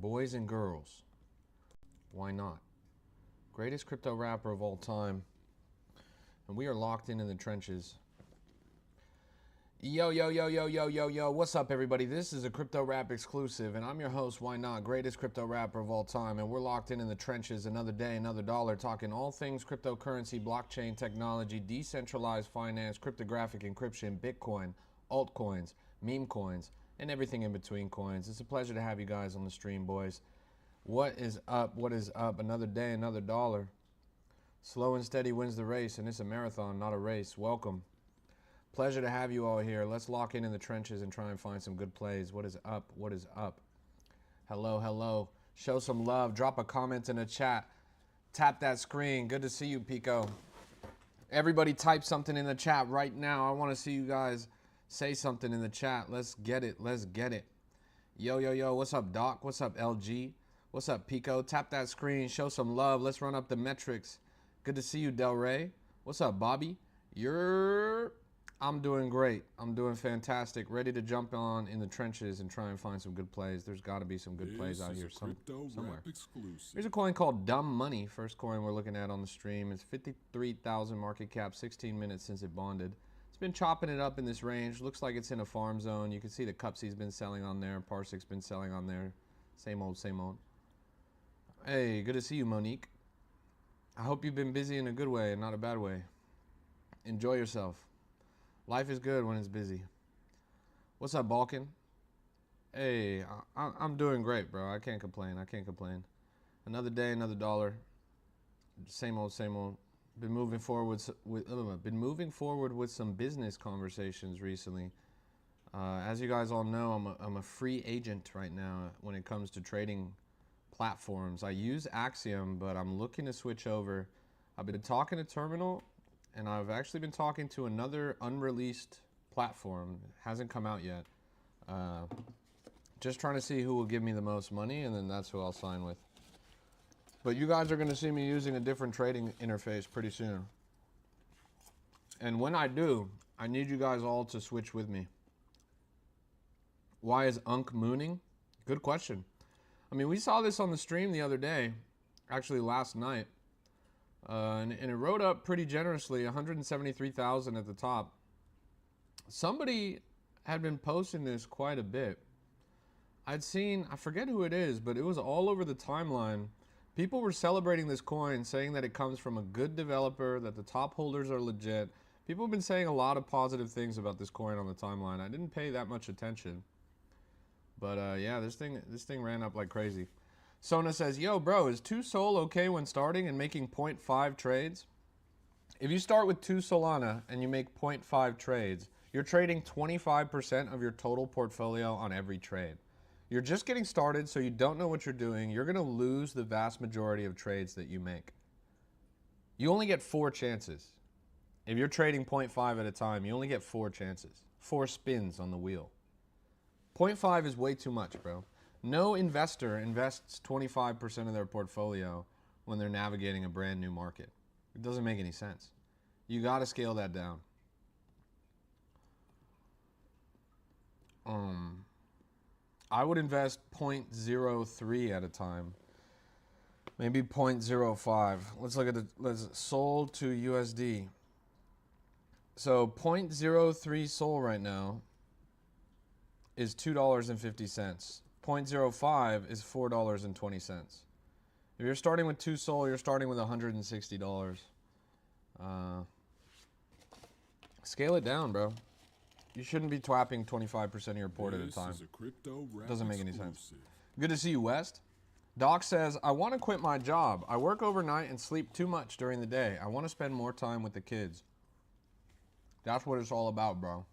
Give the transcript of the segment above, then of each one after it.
boys and girls. Why not? Greatest crypto rapper of all time. And we are locked in the trenches. Yo, yo, yo, yo, yo, yo, yo. What's up, everybody? This is a Crypto Rap exclusive, and I'm your host, Why Not? Greatest crypto rapper of all time. And we're locked in the trenches, another day, another dollar, talking all things cryptocurrency, blockchain technology, decentralized finance, cryptographic encryption, Bitcoin, altcoins, meme coins, and everything in between coins. It's a pleasure to have you guys on the stream, boys. What is up? What is up? Another day, another dollar. Slow and steady wins the race, and it's a marathon, not a race. Welcome. Pleasure to have you all here. Let's lock in the trenches and try and find some good plays. What is up? What is up? Hello, hello. Show some love. Drop a comment in the chat. Tap that screen. Good to see you, Pico. Everybody type something in the chat right now. I want to see you guys say something in the chat. Let's get it. Let's get it. Yo, yo, yo. What's up, Doc? What's up, LG? What's up, Pico? Tap that screen. Show some love. Let's run up the metrics. Good to see you, Del Rey. What's up, Bobby? I'm doing great. I'm doing fantastic. Ready to jump on in the trenches and try and find some good plays. There's got to be some good plays out here somewhere. Here's a coin called Dumb Money. First coin we're looking at on the stream. It's 53,000 market cap, 16 minutes since it bonded. It's been chopping it up in this range. Looks like it's in a farm zone. You can see the Cupsy's been selling on there. Parsik's been selling on there. Same old, same old. Hey, good to see you, Monique. I hope you've been busy in a good way and not a bad way. Enjoy yourself. Life is good when it's busy. What's up, Balkan? Hey, I'm doing great, bro. I can't complain. I can't complain. Another day, another dollar. Same old, same old. Been moving forward with some business conversations recently. As you guys all know, I'm a free agent right now when it comes to trading platforms. I use Axiom, but I'm looking to switch over. I've been talking to Terminal, and I've actually been talking to another unreleased platform. It hasn't come out yet. Just trying to see who will give me the most money, and then that's who I'll sign with. But you guys are going to see me using a different trading interface pretty soon. And when I do, I need you guys all to switch with me. Why is Unk mooning? Good question. I mean, we saw this on the stream the other day, actually last night. And it rode up pretty generously, 173,000 at the top. Somebody had been posting this quite a bit. I'd seen, I forget who it is, but it was all over the timeline. People were celebrating this coin, saying that it comes from a good developer, that the top holders are legit. People have been saying a lot of positive things about this coin on the timeline. I didn't pay that much attention. But yeah, this thing ran up like crazy. Sona says, yo, bro, is 2 Sol okay when starting and making 0.5 trades? If you start with 2 Solana and you make 0.5 trades, you're trading 25% of your total portfolio on every trade. You're just getting started, so you don't know what you're doing. You're going to lose the vast majority of trades that you make. You only get 4 chances. If you're trading 0.5 at a time, you only get 4 chances. 4 spins on the wheel. 0.5 is way too much, bro. No investor invests 25% of their portfolio when they're navigating a brand new market. It doesn't make any sense. You got to scale that down. I would invest 0.03 at a time. Maybe 0.05. Let's look at let's Sol to USD. So 0.03 Sol right now is $2.50. 0.05 is $4.20. If you're starting with 2 Sol, you're starting with $160. Scale it down, bro. You shouldn't be twapping 25% of your port at a time. Doesn't make any sense. Good to see you, West. Doc says, I want to quit my job. I work overnight and sleep too much during the day. I want to spend more time with the kids. That's what it's all about, bro.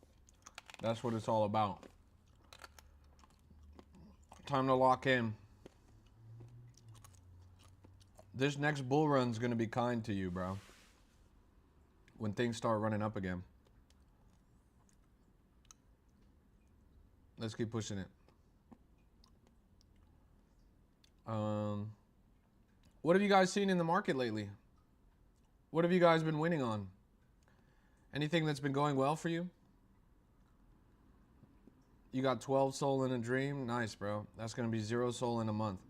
That's what it's all about. Time to lock in. This next bull run's going to be kind to you, bro. When things start running up again. Let's keep pushing it. What have you guys seen in the market lately? What have you guys been winning on? Anything that's been going well for you? You got 12 soul in a dream? Nice, bro. That's going to be 0 soul in a month.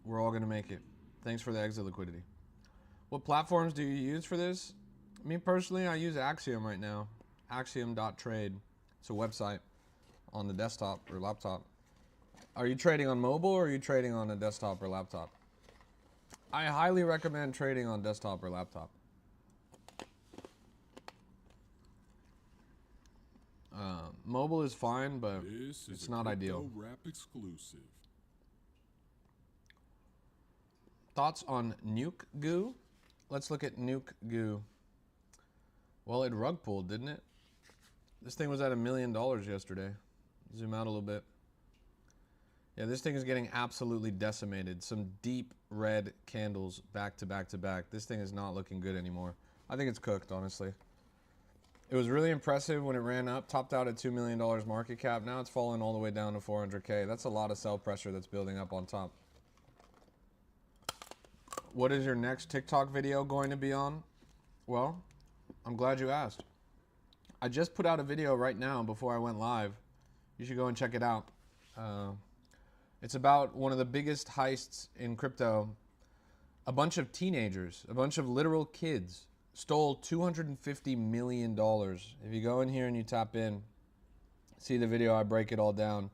We're all going to make it. Thanks for the exit liquidity. What platforms do you use for this? Me personally, I use Axiom right now. Axiom.trade. It's a website on the desktop or laptop. Are you trading on mobile or are you trading on a desktop or laptop? I highly recommend trading on desktop or laptop. Mobile is fine, but it's not ideal. Rap exclusive. Thoughts on Nuke Goo? Let's look at Nuke Goo. Well, it rug pulled, didn't it? This thing was at $1 million yesterday. Zoom out a little bit. Yeah, this thing is getting absolutely decimated. Some deep red candles back to back to back. This thing is not looking good anymore. I think it's cooked, honestly. It was really impressive when it ran up, topped out at $2 million market cap. Now it's fallen all the way down to 400K. That's a lot of sell pressure that's building up on top. What is your next TikTok video going to be on? Well, I'm glad you asked. I just put out a video right now before I went live. You should go and check it out. It's about one of the biggest heists in crypto. A bunch of teenagers, a bunch of literal kids, stole $250 million. If you go in here and you tap in, see the video, I break it all down.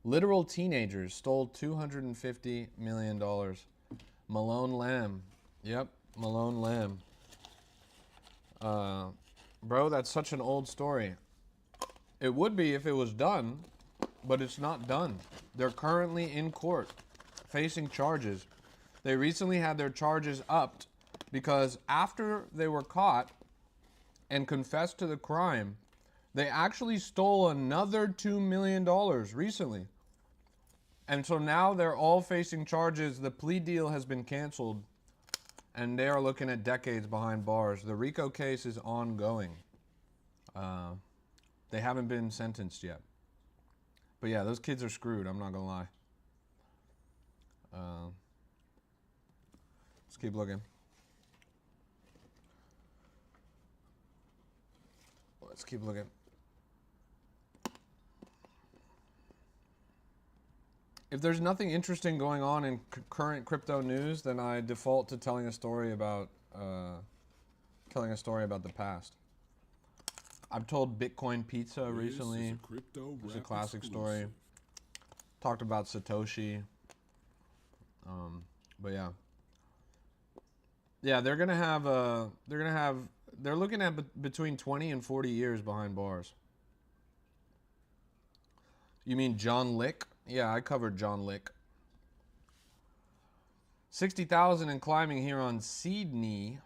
Literal teenagers stole $250 million. Malone Lamb. Yep, Malone Lamb. Bro, that's such an old story. It would be if it was done, but it's not done. They're currently in court facing charges. They recently had their charges upped because after they were caught and confessed to the crime, they actually stole another $2 million recently. And so now they're all facing charges. The plea deal has been canceled and they are looking at decades behind bars. The RICO case is ongoing. They haven't been sentenced yet. But yeah, those kids are screwed, I'm not gonna lie. Let's keep looking. Let's keep looking. If there's nothing interesting going on in current crypto news, then I default to telling a story about the past. I've told Bitcoin Pizza recently. It's a classic story. Talked about Satoshi. But yeah. Yeah, they're looking at between 20 and 40 years behind bars. You mean John Lick? Yeah, I covered John Lick. 60,000 and climbing here on Sydney.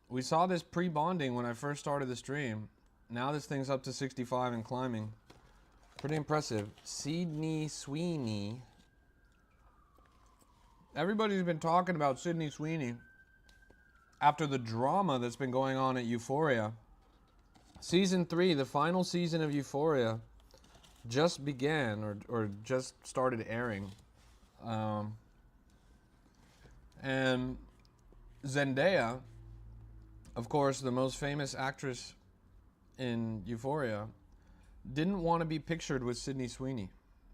We saw this pre-bonding when I first started the stream. Now this thing's up to 65 and climbing. Pretty impressive. Sydney Sweeney. Everybody's been talking about Sydney Sweeney after the drama that's been going on at Euphoria. Season 3, the final season of Euphoria, just began or just started airing. And Zendaya, of course, the most famous actress in Euphoria, didn't want to be pictured with Sydney Sweeney.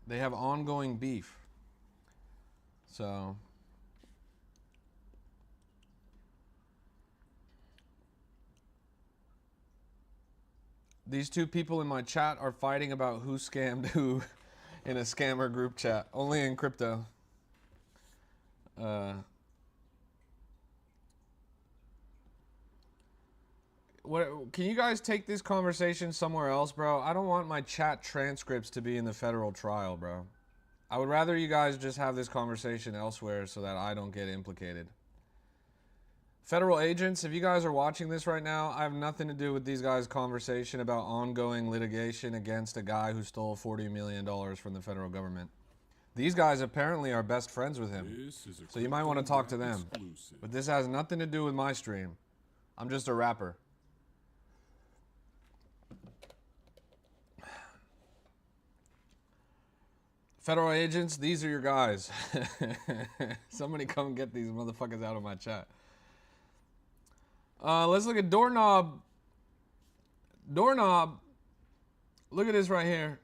They have ongoing beef. So these two people in my chat are fighting about who scammed who in a scammer group chat, only in crypto. What, can you guys take this conversation somewhere else, bro? I don't want my chat transcripts to be in the federal trial, bro. I would rather you guys just have this conversation elsewhere so that I don't get implicated. Federal agents, if you guys are watching this right now, I have nothing to do with these guys' conversation about ongoing litigation against a guy who stole $40 million from the federal government. These guys apparently are best friends with him, so you might want to talk to them. But this has nothing to do with my stream. I'm just a rapper. Federal agents, these are your guys. Somebody come get these motherfuckers out of my chat. Let's look at Doorknob. Doorknob. Look at this right here.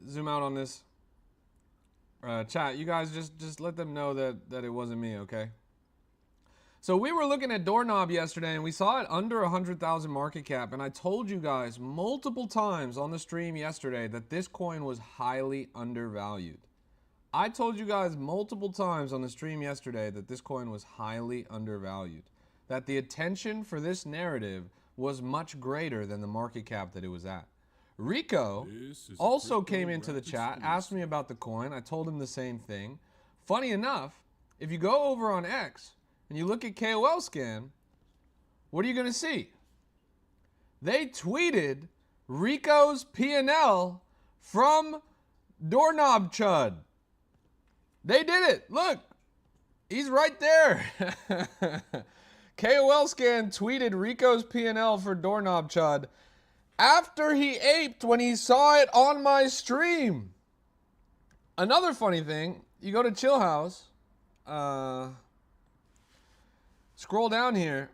zoom out on this. Chat, you guys just let them know that it wasn't me, okay? So we were looking at Doorknob yesterday, and we saw it under 100,000 market cap, and I told you guys multiple times on the stream yesterday that this coin was highly undervalued. I told you guys multiple times on the stream yesterday that this coin was highly undervalued, that the attention for this narrative was much greater than the market cap that it was at. Rico also came into the chat, asked me about the coin. I told him the same thing. Funny enough, if you go over on X and you look at KOL Scan, what are you going to see? They tweeted Rico's P&L from Doorknob Chud. They did it. Look, he's right there. KOL Scan tweeted Rico's P&L for Doorknob Chud after he aped when he saw it on my stream. Another funny thing, you go to Chill House, scroll down here.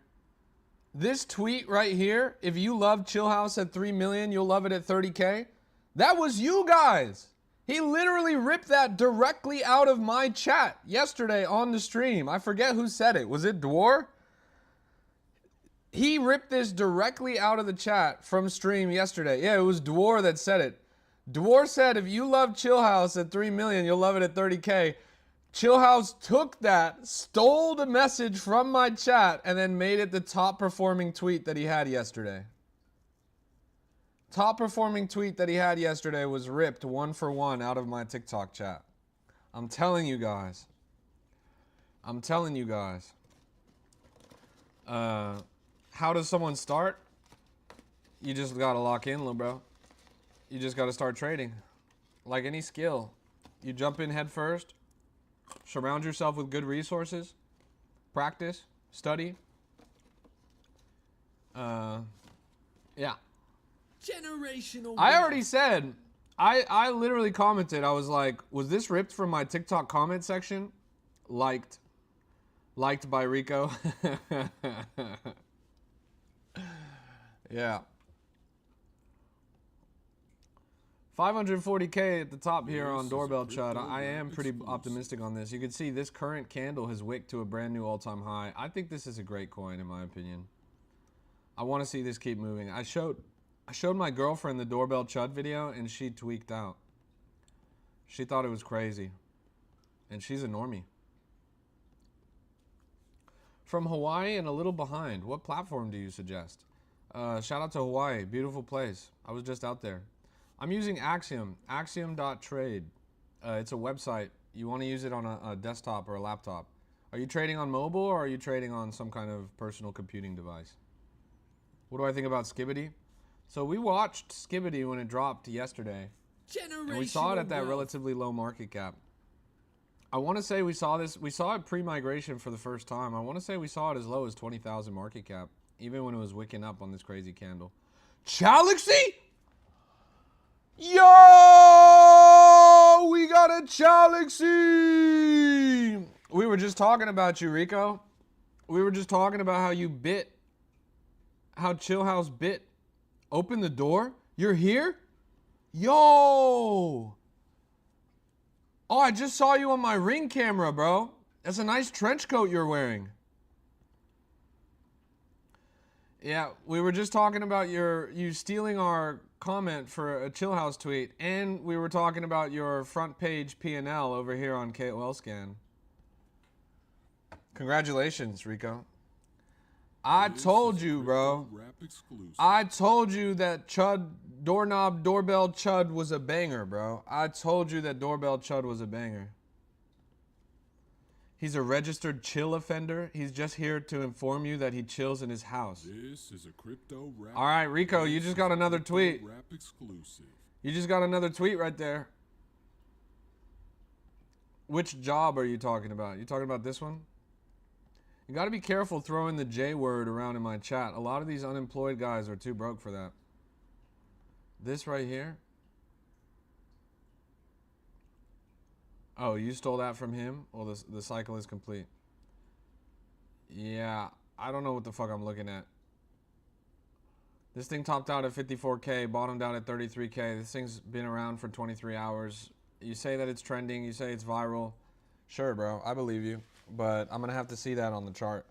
This tweet right here, if you love Chill House at 3 million, you'll love it at 30K. That was you guys. He literally ripped that directly out of my chat yesterday on the stream. I forget who said it. Was it Dwar? He ripped this directly out of the chat from stream yesterday. Yeah, it was Dwar that said it. Dwar said, if you love Chill House at 3 million, you'll love it at 30K. Chill House took that, stole the message from my chat, and then made it the top performing tweet that he had yesterday. Top performing tweet that he had yesterday was ripped 1-for-1 out of my TikTok chat. I'm telling you guys. I'm telling you guys. How does someone start? You just gotta lock in, little bro. You just gotta start trading. Like any skill. You jump in head first. Surround yourself with good resources. Practice. Study. Yeah. Generational. I already said, I literally commented, I was like, was this ripped from my TikTok comment section? Liked by Rico. Yeah. 540K at the top here on Doorbell Chud. I am pretty optimistic on this. You can see this current candle has wicked to a brand new all-time high. I think this is a great coin in my opinion. I want to see this keep moving. I showed my girlfriend the Doorbell Chud video and she tweaked out. She thought it was crazy. And she's a normie. From Hawaii and a little behind. What platform do you suggest? Shout out to Hawaii. Beautiful place. I was just out there. I'm using Axiom. Axiom.trade. It's a website. You want to use it on a desktop or a laptop. Are you trading on mobile or are you trading on some kind of personal computing device? What do I think about Skibbity? So we watched Skibbity when it dropped yesterday. And we saw it at that relatively low market cap. I want to say we saw it pre-migration for the first time. I want to say we saw it as low as 20,000 market cap, even when it was wicking up on this crazy candle. Chalaxy? Yo! We got a Chalaxy! We were just talking about you, Rico. We were just talking about how you bit. How Chill House bit. Open the door? You're here? Yo! Oh, I just saw you on my Ring camera, bro. That's a nice trench coat you're wearing. Yeah, we were just talking about you stealing our comment for a Chill House tweet, and we were talking about your front page P&L over here on KOL Scan. Congratulations, Rico. I told you, bro. I told you that Doorbell Chud was a banger, bro. I told you that Doorbell Chud was a banger. He's a registered chill offender. He's just here to inform you that he chills in his house. This is a crypto rap. All right, Rico, you just got another tweet. Rap exclusive. You just got another tweet right there. Which job are you talking about? You talking about this one? You got to be careful throwing the J word around in my chat. A lot of these unemployed guys are too broke for that. This right here. Oh, you stole that from him? Well, the cycle is complete. Yeah, I don't know what the fuck I'm looking at. This thing topped out at 54K, bottomed out at 33K. This thing's been around for 23 hours. You say that it's trending, you say it's viral. Sure, bro, I believe you. But I'm going to have to see that on the chart.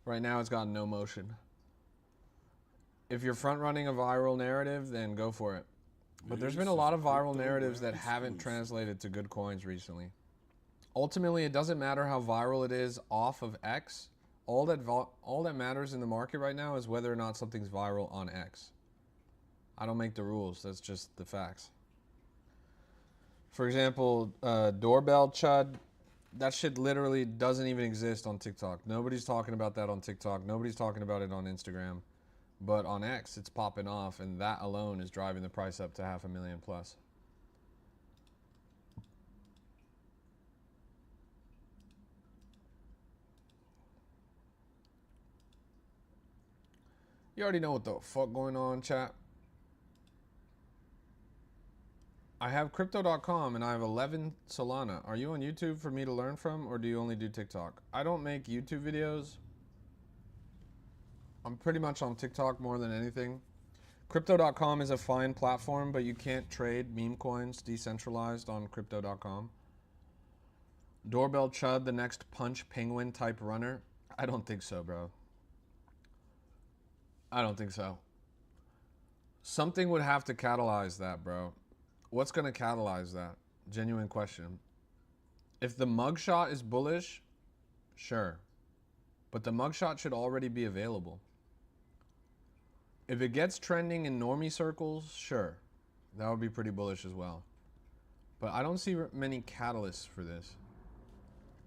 Right now, it's got no motion. If you're front running a viral narrative, then go for it. But there's been a lot of viral narratives that haven't translated to good coins recently. Ultimately, it doesn't matter how viral it is off of X. All that matters in the market right now is whether or not something's viral on X. I don't make the rules. That's just the facts. For example, doorbell chud. That shit literally doesn't even exist on TikTok. Nobody's talking about that on TikTok. Nobody's talking about it on Instagram. But on X, it's popping off, and that alone is driving the price up to 500,000 plus. You already know what the fuck going on, chat. I have crypto.com and I have 11 Solana. Are you on YouTube for me to learn from, or do you only do TikTok? I don't make YouTube videos. I'm pretty much on TikTok more than anything. Crypto.com is a fine platform, but you can't trade meme coins decentralized on crypto.com. Doorbell Chud, the next Punch Penguin type runner? I don't think so, bro. I don't think so. Something would have to catalyze that, bro. What's going to catalyze that? Genuine question. If the mugshot is bullish, sure. But the mugshot should already be available. If it gets trending in normie circles, sure. That would be pretty bullish as well. But I don't see many catalysts for this.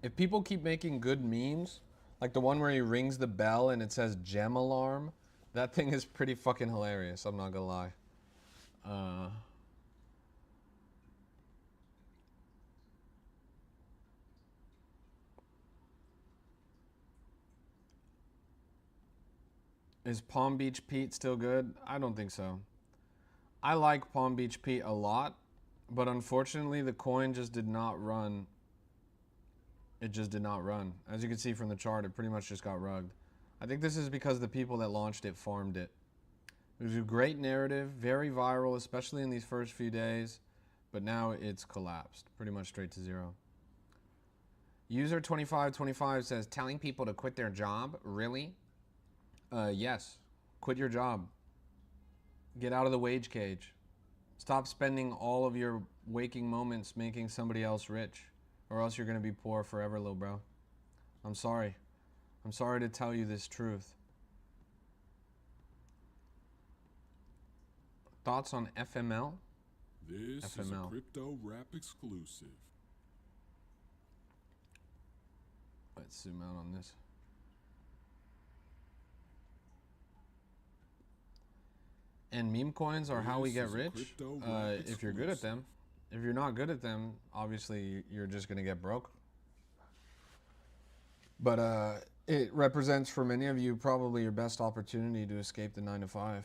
If people keep making good memes, like the one where he rings the bell and it says gem alarm, that thing is pretty fucking hilarious, I'm not gonna lie. Is Palm Beach Pete still good? I don't think so. I like Palm Beach Pete a lot, but unfortunately the coin just did not run. It just did not run. As you can see from the chart, it pretty much just got rugged. I think this is because the people that launched it farmed it. It was a great narrative, very viral, especially in these first few days, but now it's collapsed, pretty much straight to zero. User 2525 says, telling people to quit their job? Really? Yes. Quit your job. Get out of the wage cage. Stop spending all of your waking moments making somebody else rich, or else you're going to be poor forever, little bro. I'm sorry. I'm sorry to tell you this truth. Thoughts on FML? This FML. is a crypto rap exclusive. Let's zoom out on this. And meme coins are how we get rich if you're good at them. If you're not good at them, obviously you're just going to get broke. But it represents for many of you probably your best opportunity to escape the 9 to 5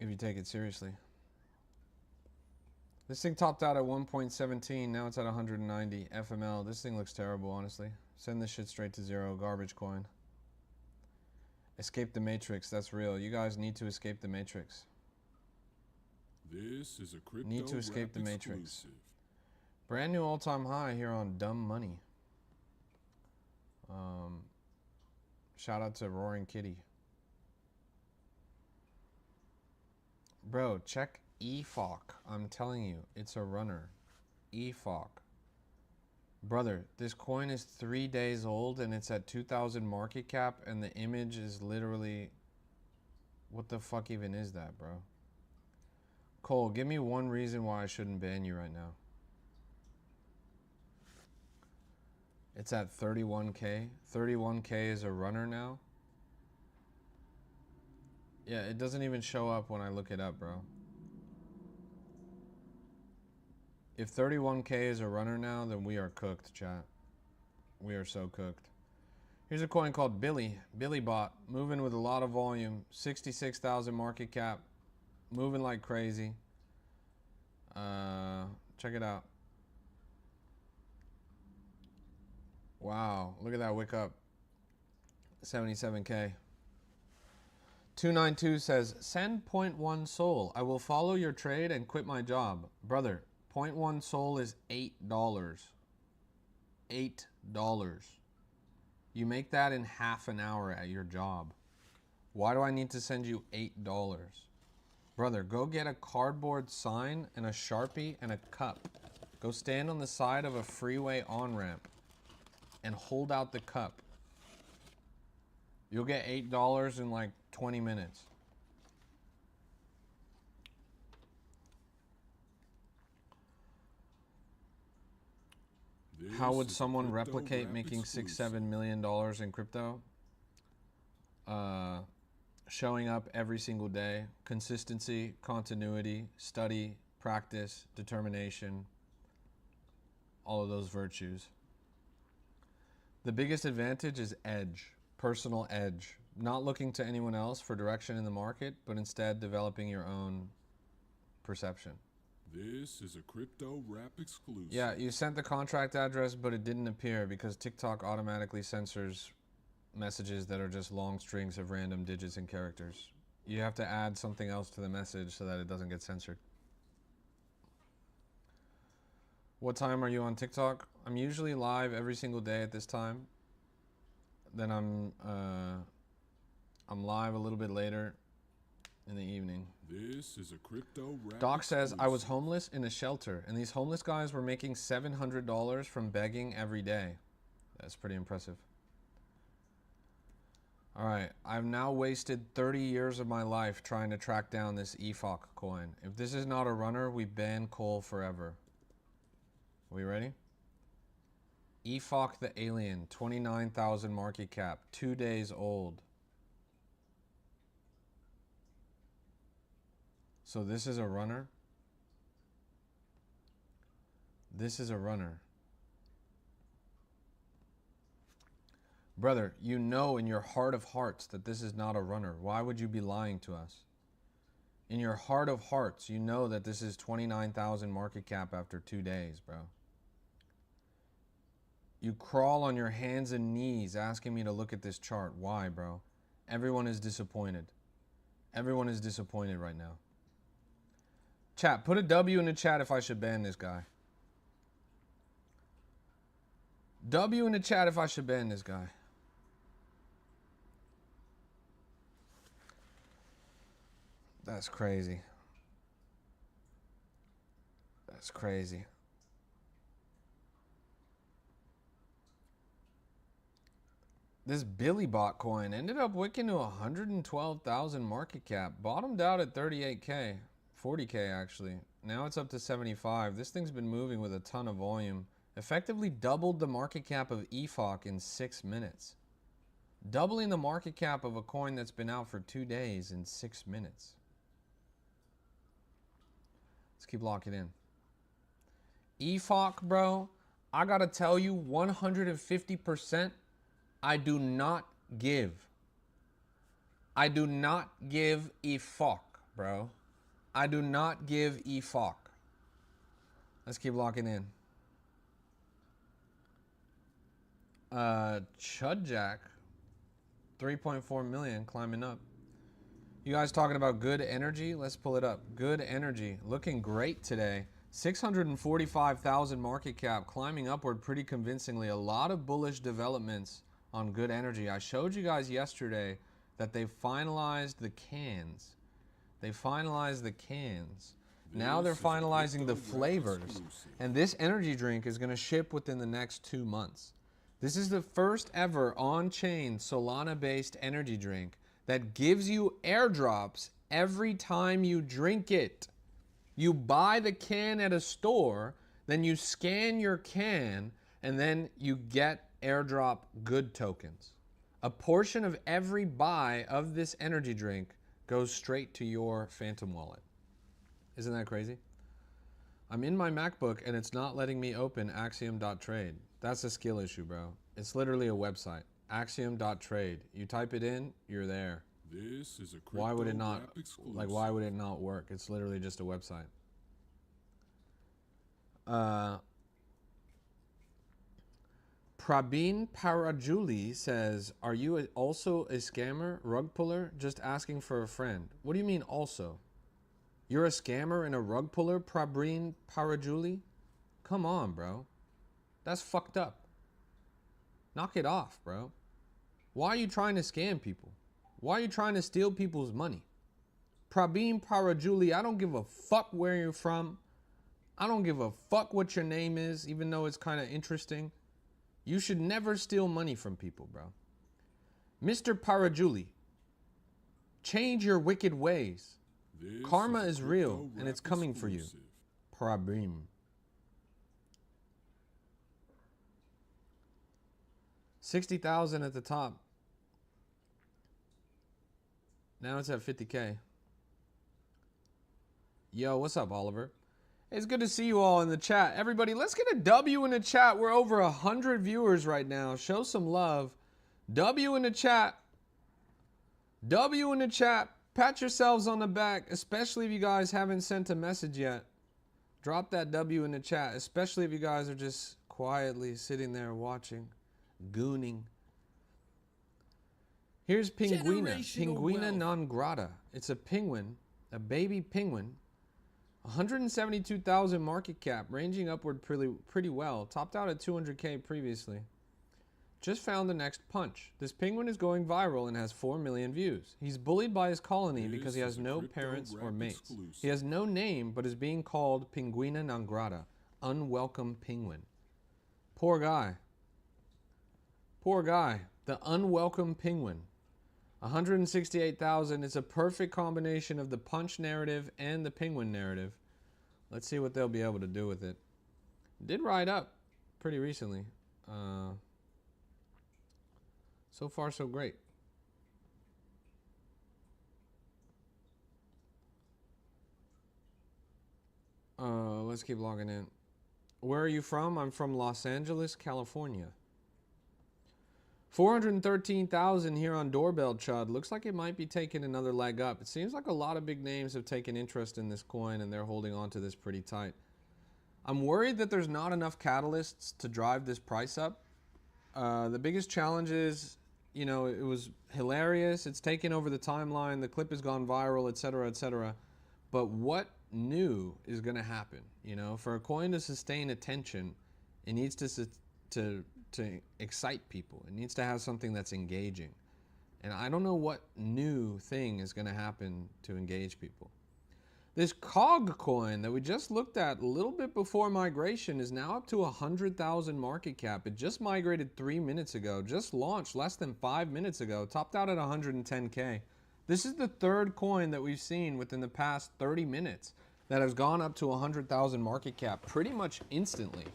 if you take it seriously. This thing topped out at 1.17. Now it's at 190. FML. This thing looks terrible, honestly. Send this shit straight to zero. Garbage coin. Escape the matrix. That's real. You guys need to escape the matrix. This is a crypto Need to escape the matrix. exclusive. Brand new all-time high here on Dumb Money. Shout out to Roaring Kitty. Bro, check EFOC. I'm telling you, it's a runner. EFOC. Brother, this coin is 3 days old and it's at 2,000 market cap and the image is literally... What the fuck even is that, bro? Cole, give me one reason why I shouldn't ban you right now. It's at 31K. 31K is a runner now. Yeah, it doesn't even show up when I look it up, bro. If 31K is a runner now, then we are cooked, chat. We are so cooked. Here's a coin called Billy. Billy Bot. Moving with a lot of volume. 66,000 market cap. Moving like crazy. Check it out. Wow. Look at that wick up. 77K. 292 says, send point 0.1 Sol. I will follow your trade and quit my job. Brother, 0.1 Sol is $8. $8. You make that in half an hour at your job. Why do I need to send you $8? Brother, go get a cardboard sign and a Sharpie and a cup. Go stand on the side of a freeway on-ramp and hold out the cup. You'll get $8 in like 20 minutes. How would someone replicate making $6-7 million in crypto? Showing up every single day, consistency, continuity, study, practice, determination, all of those virtues. The biggest advantage is edge, personal edge, not looking to anyone else for direction in the market, but instead developing your own perception. This is a crypto rap exclusive. Yeah, you sent the contract address, but it didn't appear because TikTok automatically censors messages that are just long strings of random digits and characters. You have to add something else to the message so that it doesn't get censored. What time are you on TikTok? I'm usually live every single day at this time. Then I'm live a little bit later in the evening. This is a crypto rap Doc says, exclusive. I was homeless in a shelter, and these homeless guys were making $700 from begging every day. That's pretty impressive. All right, I've now wasted 30 years of my life trying to track down this EFOC coin. If this is not a runner, we ban coal forever. Are we ready? EFOC the Alien, 29,000 market cap, 2 days old. So this is a runner. This is a runner. Brother, you know in your heart of hearts that this is not a runner. Why would you be lying to us? In your heart of hearts, you know that this is 29,000 market cap after 2 days, bro. You crawl on your hands and knees asking me to look at this chart. Why, bro? Everyone is disappointed. Everyone is disappointed right now. Chat, put a W in the chat if I should ban this guy. W in the chat if I should ban this guy. That's crazy. That's crazy. This Billy Bot coin ended up wicking to 112,000 market cap. Bottomed out at 38K. 40K actually. Now it's up to 75. This thing's been moving with a ton of volume. Effectively doubled the market cap of EFOC in 6 minutes. Doubling the market cap of a coin that's been out for 2 days in 6 minutes. Let's keep locking in. EFOC, bro, I gotta tell you 150%, I do not give. I do not give EFOC, bro. I do not give EFOC. Let's keep locking in. Chudjack, 3.4 million climbing up. You guys talking about good energy? Let's pull it up. Good energy, looking great today. 645,000 market cap, climbing upward pretty convincingly. A lot of bullish developments on good energy. I showed you guys yesterday that they finalized the cans. They finalized the cans. Now they're finalizing the flavors. And this energy drink is going to ship within the next 2 months. This is the first ever on-chain Solana-based energy drink that gives you airdrops every time you drink it. You buy the can at a store, then you scan your can, and then you get airdrop good tokens. A portion of every buy of this energy drink goes straight to your Phantom wallet. Isn't that crazy? I'm in my MacBook and it's not letting me open axiom.trade. That's a skill issue, bro. It's literally a website. Axiom.trade. You type it in, you're there. This is a Why would it not, rap exclusive. like, why would it not work? It's literally just a website. Prabin Parajuli says, are you also a scammer, rug puller, just asking for a friend? What do you mean also? You're a scammer and a rug puller, Prabin Parajuli? Come on, bro. That's fucked up. Knock it off, bro. Why are you trying to scam people? Why are you trying to steal people's money? Prabin Parajuli, I don't give a fuck where you're from. I don't give a fuck what your name is, even though it's kind of interesting. You should never steal money from people, bro. Mr. Parajuli, change your wicked ways. This Karma is is a real, crypto and rap it's coming for you. exclusive. Prabim. 60,000 at the top. Now it's at 50K. Yo, what's up, Oliver? It's good to see you all in the chat. Everybody, let's get a W in the chat. We're over 100 viewers right now. Show some love. W in the chat. W in the chat. Pat yourselves on the back, especially if you guys haven't sent a message yet. Drop that W in the chat, especially if you guys are just quietly sitting there watching, gooning. Here's Pinguina. Pinguina non grata. It's a penguin, a baby penguin. 172,000 market cap, ranging upward pretty well. Topped out at 200K previously. Just found the next punch. This penguin is going viral and has 4 million views. He's bullied by his colony because he has no parents or mates. He has no name, but is being called Pinguina non grata, unwelcome penguin. Poor guy. Poor guy. The unwelcome penguin. 168,000 is a perfect combination of the punch narrative and the penguin narrative. Let's see what they'll be able to do with it. Did ride up pretty recently. So far, so great. Let's keep logging in. Where are you from? I'm from Los Angeles, California. 413,000 here on Doorbell Chud. Looks like it might be taking another leg up. It seems like a lot of big names have taken interest in this coin and they're holding on to this pretty tight. I'm worried that there's not enough catalysts to drive this price up. The biggest challenge is, you know, it was hilarious. It's taken over the timeline. The clip has gone viral, etc., etc. But what new is going to happen? You know, for a coin to sustain attention, it needs to excite people. It needs to have something that's engaging. And I don't know what new thing is going to happen to engage people. This COG coin that we just looked at a little bit before migration is now up to 100,000 market cap. It just migrated 3 minutes ago, just launched less than 5 minutes ago, topped out at 110K. This is the third coin that we've seen within the past 30 minutes that has gone up to 100,000 market cap pretty much instantly.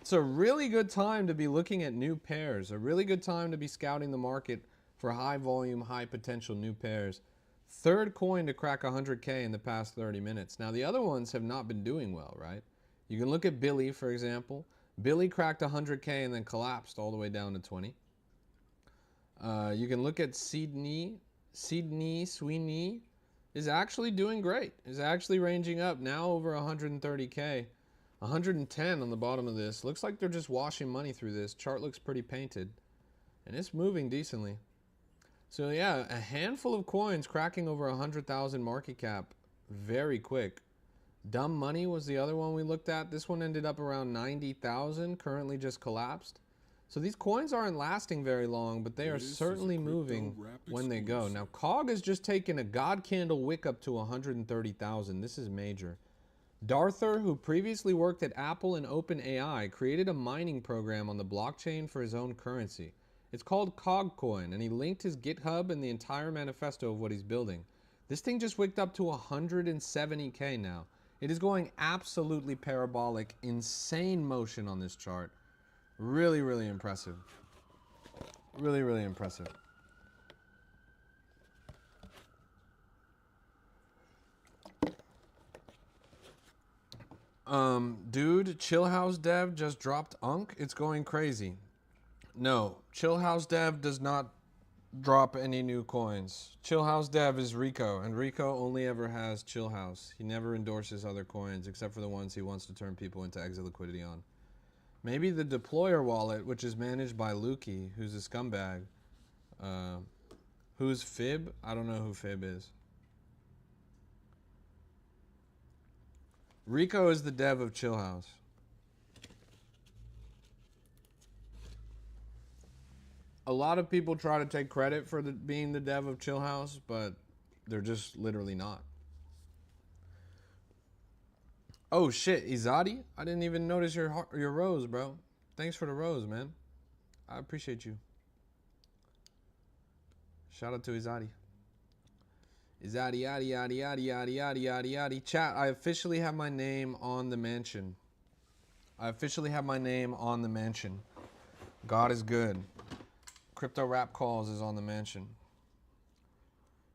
It's a really good time to be looking at new pairs, a really good time to be scouting the market for high volume, high potential new pairs. Third coin to crack 100K in the past 30 minutes. Now, the other ones have not been doing well, right? You can look at Billy, for example. Billy cracked 100K and then collapsed all the way down to 20. You can look at Sweeney is actually doing great. Is actually ranging up now over 130K. 110 on the bottom of this. Looks like they're just washing money through this. Chart looks pretty painted. And it's moving decently. So yeah, a handful of coins cracking over 100,000 market cap very quick. Dumb Money was the other one we looked at. This one ended up around 90,000, currently just collapsed. So these coins aren't lasting very long, but they are certainly moving when they go. Now, COG has just taken a God Candle wick up to 130,000. This is major. Darther, who previously worked at Apple and OpenAI, created a mining program on the blockchain for his own currency. It's called CogCoin, and he linked his GitHub and the entire manifesto of what he's building. This thing just wicked up to 170K now. It is going absolutely parabolic, insane motion on this chart. Really, really impressive. Really, really impressive. Dude, Chill House Dev just dropped Unk. It's going crazy. No, Chill House Dev does not drop any new coins. Chill House Dev is Rico, and Rico only ever has Chill House. He never endorses other coins except for the ones he wants to turn people into exit liquidity on. Maybe the deployer wallet, which is managed by Lukey, who's a scumbag. Who's Fib? I don't know who Fib is. Rico is the dev of Chill House. A lot of people try to take credit for being the dev of Chill House, but they're just literally not. Oh shit, Izadi? I didn't even notice your rose, bro. Thanks for the rose, man. I appreciate you. Shout out to Izadi. Izadi, yadi, yadi, yadi, yadi, yadi, yadi, yadi. Chat, I officially have my name on the mansion. I officially have my name on the mansion. God is good. Crypto Rap Calls is on the mansion.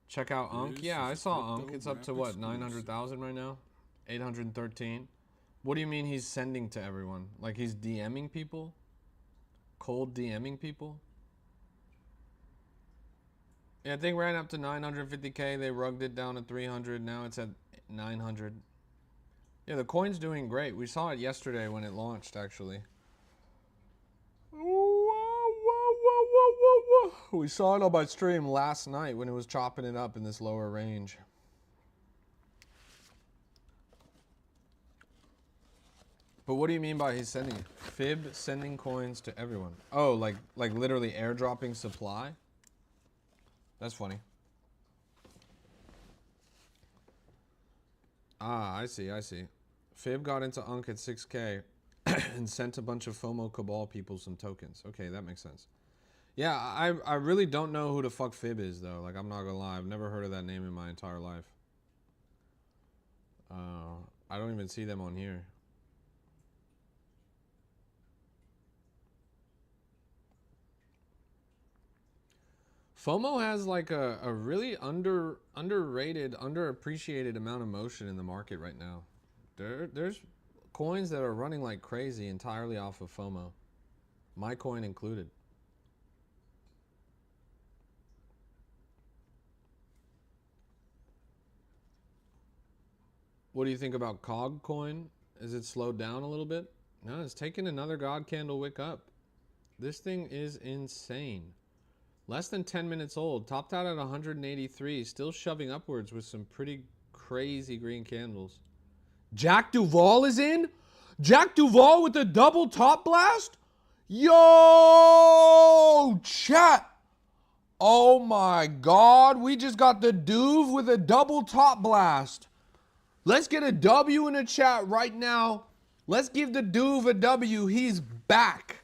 Check out Unk. Yeah, I saw Unk. It's up to what, 900,000 right now? 813. What do you mean he's sending to everyone? Like he's DMing people? Cold DMing people? Yeah, I think ran up to 950K. They rugged it down to 300. Now it's at 900. Yeah, the coin's doing great. We saw it yesterday when it launched, actually. We saw it on my stream last night when it was chopping it up in this lower range. But what do you mean by he's sending? Fib sending coins to everyone. Oh, like literally airdropping supply? That's funny. Ah, I see. Fib got into Unk at 6K and sent a bunch of FOMO Cabal people some tokens. Okay, that makes sense. Yeah, I really don't know who the fuck Fib is, though. Like, I'm not gonna lie. I've never heard of that name in my entire life. I don't even see them on here. FOMO has like a really underrated, underappreciated amount of motion in the market right now. There's coins that are running like crazy entirely off of FOMO. My coin included. What do you think about COG coin? Is it slowed down a little bit? No, it's taking another God candle wick up. This thing is insane. Less than 10 minutes old, topped out at 183, still shoving upwards with some pretty crazy green candles. Jack Duval is in? Jack Duval with a double top blast? Yo, chat. Oh my God, we just got the Duve with a double top blast. Let's get a W in the chat right now. Let's give the Duve a W. He's back.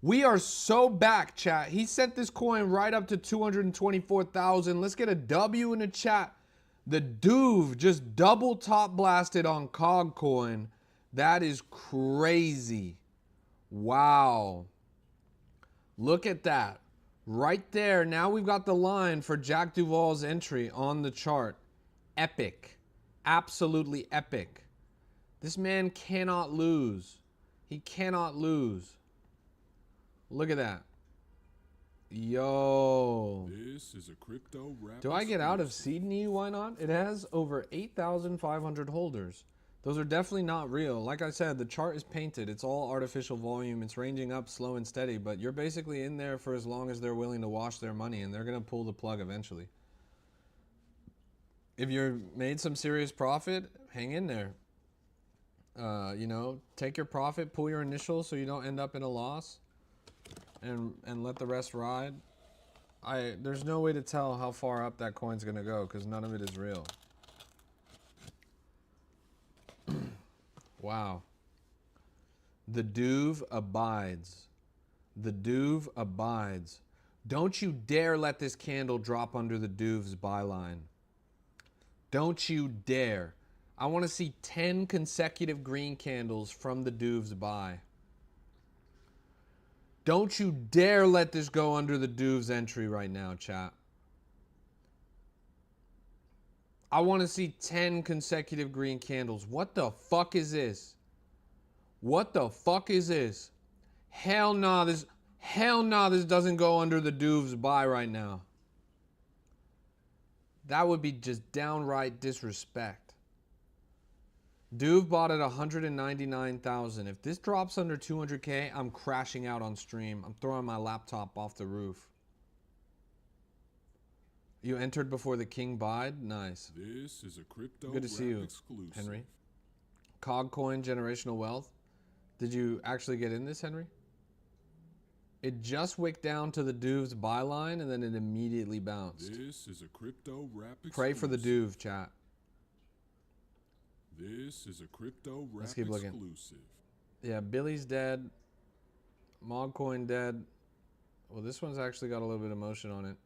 We are so back, chat. He sent this coin right up to 224,000. Let's get a W in the chat. The Duve just double top blasted on COG coin. That is crazy. Wow. Look at that. Right there. Now we've got the line for Jack Duval's entry on the chart. Epic. Absolutely epic. This man cannot lose. He cannot lose. Look at that. Yo. This is a crypto rap. Do I get out of Sydney? Why not? It has over 8,500 holders. Those are definitely not real. Like I said, the chart is painted. It's all artificial volume. It's ranging up slow and steady, but you're basically in there for as long as they're willing to wash their money, and they're going to pull the plug eventually. If you're made some serious profit, hang in there. You know, take your profit, pull your initials so you don't end up in a loss. And let the rest ride. There's no way to tell how far up that coin's gonna go because none of it is real. Wow. The Duve abides. The Duve abides. Don't you dare let this candle drop under the Duve's byline. Don't you dare. I want to see 10 consecutive green candles from the Duve's buy. Don't you dare let this go under the Duve's entry right now, chat. I want to see 10 consecutive green candles. What the fuck is this? What the fuck is this? Hell nah, this doesn't go under the Duve's buy right now. That would be just downright disrespect. Duve bought at 199,000. If this drops under 200K, I'm crashing out on stream. I'm throwing my laptop off the roof. You entered before the king buyed? Nice. This is a crypto Good to see you, exclusive. Henry. Cog coin, generational wealth. Did you actually get in this, Henry? It just wicked down to the Duve's buy line and then it immediately bounced. This is a crypto rap exclusive. Pray for the Duve, chat. This is a crypto rap Let's keep looking. exclusive. Yeah, Billy's dead. Mogcoin dead. Well, this one's actually got a little bit of motion on it.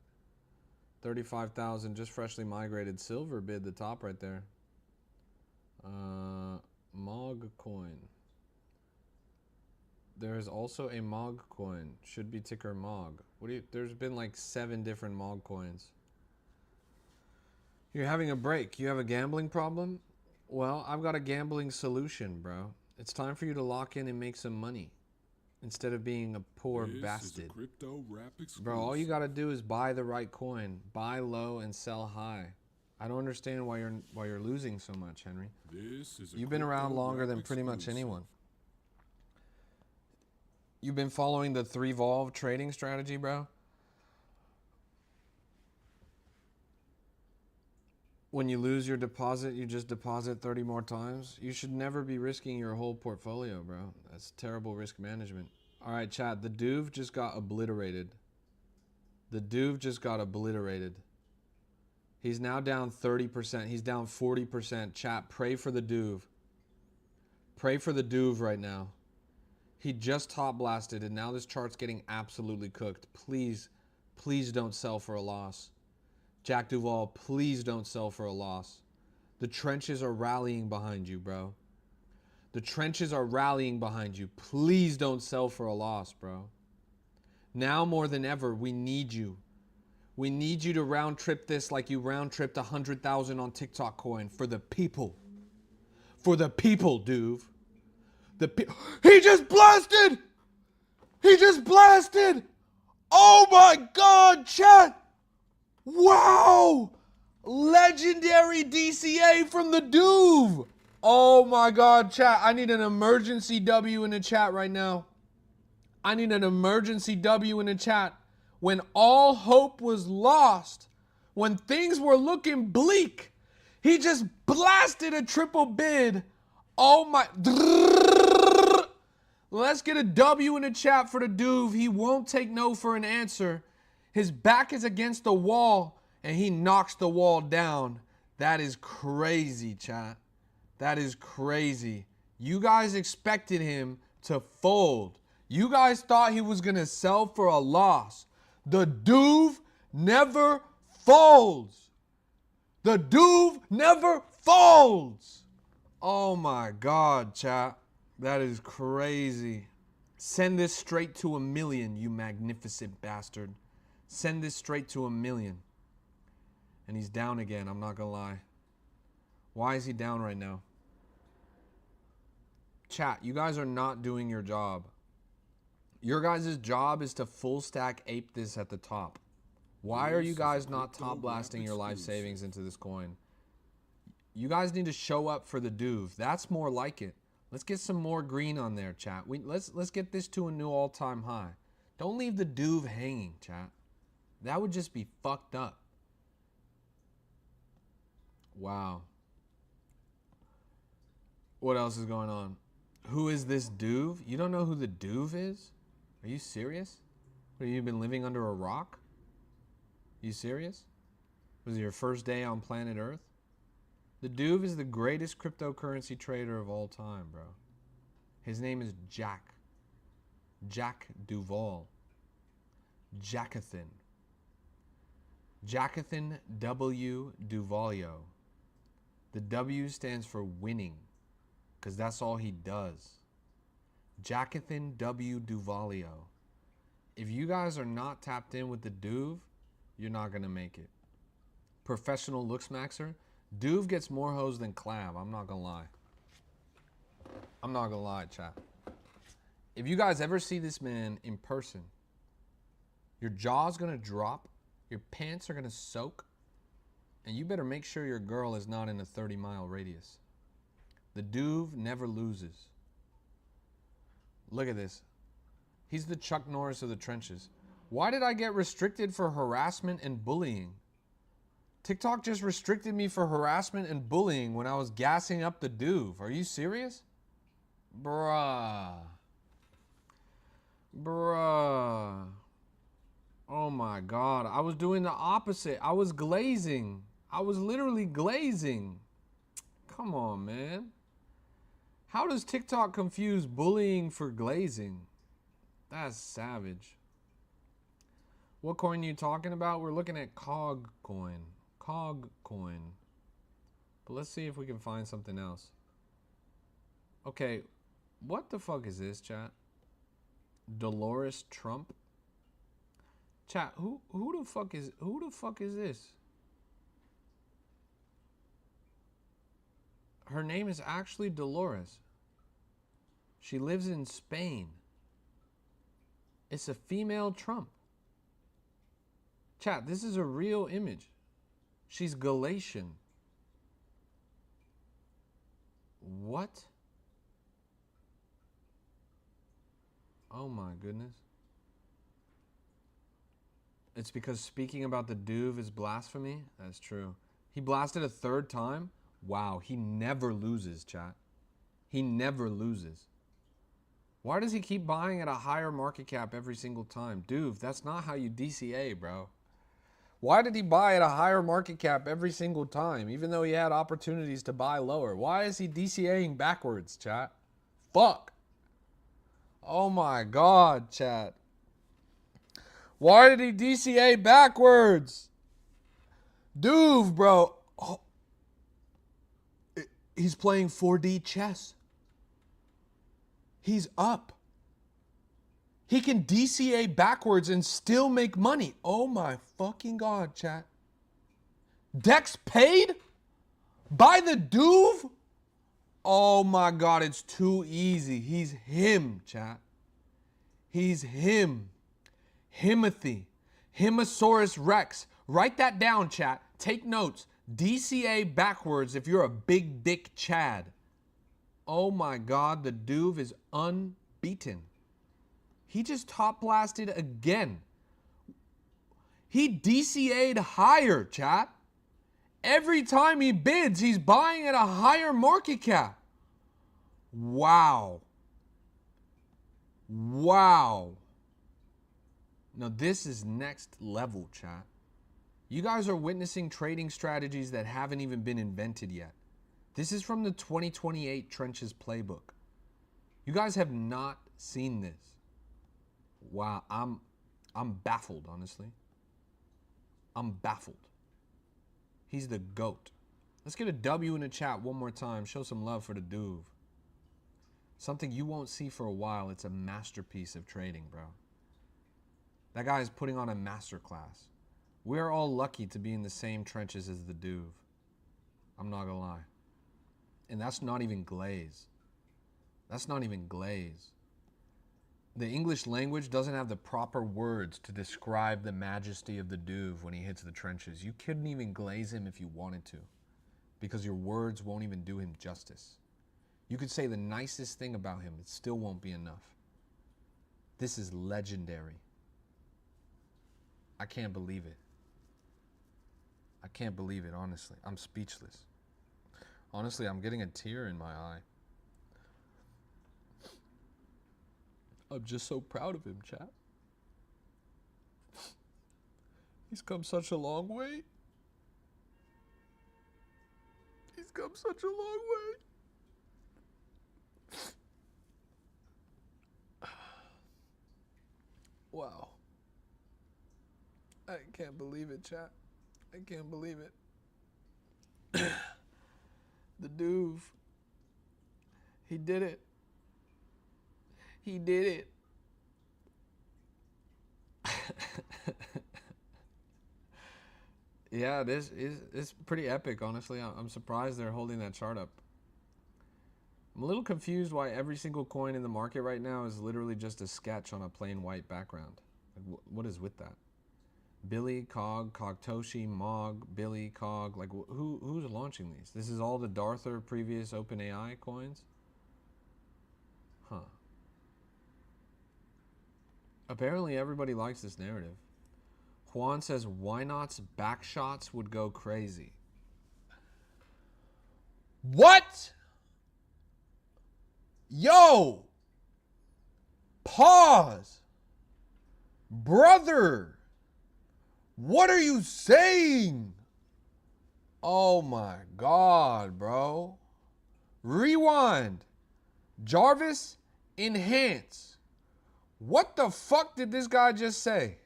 35,000 just freshly migrated. Silver bid the top right there. Mogcoin. There is also a Mogcoin. Should be ticker Mog. What do you? There's been like 7 different Mogcoins. You're having a break. You have a gambling problem? Well, I've got a gambling solution, bro. It's time for you to lock in and make some money instead of being a poor bastard. Is a crypto rap exclusive. Bro, all you got to do is buy the right coin. Buy low and sell high. I don't understand why you're losing so much, Henry. You've been around longer than pretty much anyone. You've been following the 3Volve trading strategy, bro? When you lose your deposit, you just deposit 30 more times. You should never be risking your whole portfolio, bro. That's terrible risk management. All right, chat. The Duve just got obliterated. The Duve just got obliterated. He's now down 30%. He's down 40%. Chat, pray for the Duve. Pray for the Duve right now. He just top blasted, and now this chart's getting absolutely cooked. Please, please don't sell for a loss. Jack Duval, please don't sell for a loss. The trenches are rallying behind you, bro. The trenches are rallying behind you. Please don't sell for a loss, bro. Now more than ever, we need you. We need you to round trip this like you round tripped 100,000 on TikTok coin for the people. For the people, Duve. He just blasted! He just blasted! Oh my God, chat! Wow! Legendary DCA from the Duve! Oh my God, chat. I need an emergency W in the chat right now. I need an emergency W in the chat. When all hope was lost, when things were looking bleak, he just blasted a triple bid. Oh my... Let's get a W in the chat for the Duve. He won't take no for an answer. His back is against the wall, and he knocks the wall down. That is crazy, chat. That is crazy. You guys expected him to fold. You guys thought he was going to sell for a loss. The Duve never folds. The Duve never folds. Oh my God, chat. That is crazy. Send this straight to 1 million, you magnificent bastard. Send this straight to 1 million. And he's down again, I'm not gonna lie. Why is he down right now? Chat, you guys are not doing your job. Your guys' job is to full stack ape this at the top. Why are you guys not top blasting your life savings into this coin? You guys need to show up for the Duve. That's more like it. Let's get some more green on there, chat. Let's get this to a new all-time high. Don't leave the Duve hanging, chat. That would just be fucked up. Wow. What else is going on? Who is this Duve? You don't know who the Duve is? Are you serious? What, have you been living under a rock? You serious? Was it your first day on planet Earth? The Duve is the greatest cryptocurrency trader of all time, bro. His name is Jack. Jack Duval. Jackathan. Jackathan W. Duvalio. The W stands for winning, because that's all he does. Jackathan W. Duvalio. If you guys are not tapped in with the Duve, you're not going to make it. Professional looks maxer. Duve gets more hoes than Clav. I'm not going to lie. I'm not going to lie, chat. If you guys ever see this man in person, your jaw's going to drop, your pants are going to soak, and you better make sure your girl is not in a 30-mile radius. The Duve never loses. Look at this. He's the Chuck Norris of the trenches. Why did I get restricted for harassment and bullying? TikTok just restricted me for harassment and bullying when I was gassing up the Duve. Are you serious? Bruh. Oh my God. I was doing the opposite. I was glazing. I was literally glazing. Come on, man. How does TikTok confuse bullying for glazing? That's savage. What coin are you talking about? We're looking at COG coin. COG coin. But let's see if we can find something else. Okay, what the fuck is this, chat? Dolores Trump? Chat, who the fuck is this? Her name is actually Dolores. She lives in Spain. It's a female Trump. Chat, this is a real image. She's Galatian. What? Oh my goodness. It's because speaking about the Duve is blasphemy? That's true. He blasted a third time? Wow, he never loses, chat. He never loses. Why does he keep buying at a higher market cap every single time? Dude, that's not how you DCA, bro. Why did he buy at a higher market cap every single time, even though he had opportunities to buy lower? Why is he DCAing backwards, chat? Fuck. Oh my God, chat. Why did he DCA backwards? Dude, bro. Oh. He's playing 4D chess. He's up. He can DCA backwards and still make money. Oh my fucking God, chat. Dex paid? By the Duve? Oh my God, it's too easy. He's him, chat. He's him. Himothy. Himosaurus Rex. Write that down, chat. Take notes. DCA backwards if you're a big dick Chad. Oh my God, the Duve is unbeaten. He just top blasted again. He DCA'd higher, chat. Every time he bids, he's buying at a higher market cap. Wow. Wow. Now this is next level, chat. You guys are witnessing trading strategies that haven't even been invented yet. This is from the 2028 Trenches playbook. You guys have not seen this. Wow, I'm baffled, honestly. I'm baffled. He's the GOAT. Let's get a W in the chat one more time. Show some love for the Duve. Something you won't see for a while. It's a masterpiece of trading, bro. That guy is putting on a masterclass. We're all lucky to be in the same trenches as the Duve. I'm not gonna lie. And that's not even glaze. That's not even glaze. The English language doesn't have the proper words to describe the majesty of the Duve when he hits the trenches. You couldn't even glaze him if you wanted to, because your words won't even do him justice. You could say the nicest thing about him, it still won't be enough. This is legendary. I can't believe it. I can't believe it, honestly. I'm speechless. Honestly, I'm getting a tear in my eye. I'm just so proud of him, chat. He's come such a long way. He's come such a long way. Wow. I can't believe it, chat. I can't believe it. The Duve. He did it. He did it. Yeah, it's pretty epic, honestly. I'm surprised they're holding that chart up. I'm a little confused why every single coin in the market right now is literally just a sketch on a plain white background. Like, what is with that? Billy, Cog, Cogtoshi, Mog, Billy, Cog. Like, who's launching these? This is all the Darther previous OpenAI coins? Huh. Apparently everybody likes this narrative. Juan says Ynot's backshots would go crazy. What? Yo! Pause! Brother! What are you saying? Oh my God, bro. Rewind. Jarvis, enhance. What the fuck did this guy just say?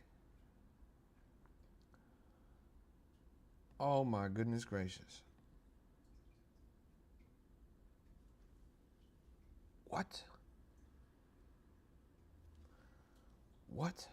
Oh my goodness gracious. What? What?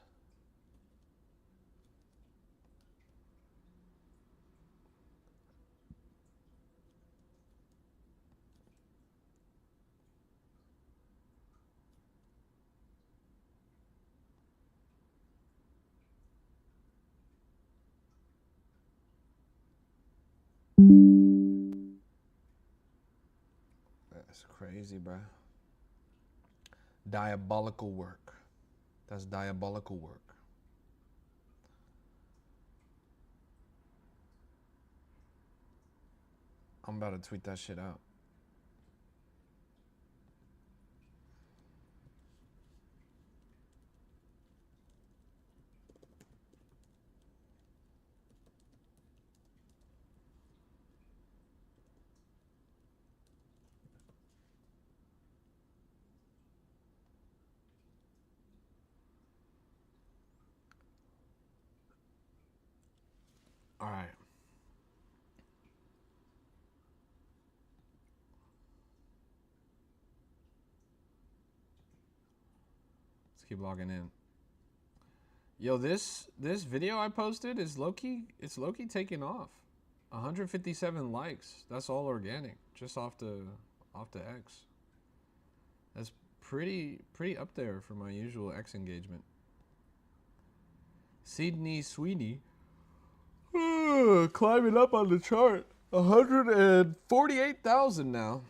That's crazy, bro. Diabolical work. That's diabolical work. I'm about to tweet that shit out. All right. Let's keep logging in. Yo, this video I posted is low-key, it's low-key taking off. 157 likes. That's all organic, just off the X. That's pretty up there for my usual X engagement. Sydney Sweeney climbing up on the chart. 148,000 now.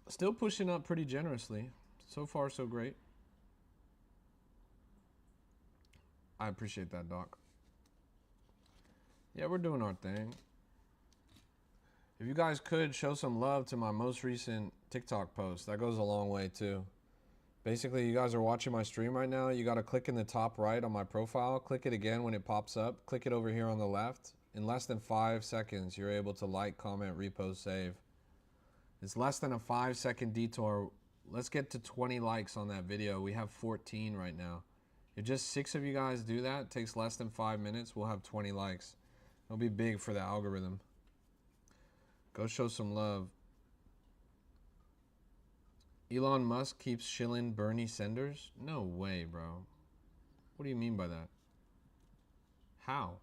Still pushing up pretty generously. So far, so great. I appreciate that, Doc. Yeah, we're doing our thing. If you guys could show some love to my most recent TikTok post, that goes a long way too. Basically, you guys are watching my stream right now. You got to click in the top right on my profile. Click it again when it pops up. Click it over here on the left. In less than 5 seconds, you're able to like, comment, repost, save. It's less than a 5-second detour. Let's get to 20 likes on that video. We have 14 right now. If just 6 of you guys do that, it takes less than 5 minutes, we'll have 20 likes. It'll be big for the algorithm. Go show some love. Elon Musk keeps shilling Bernie Sanders? No way, bro. What do you mean by that? How?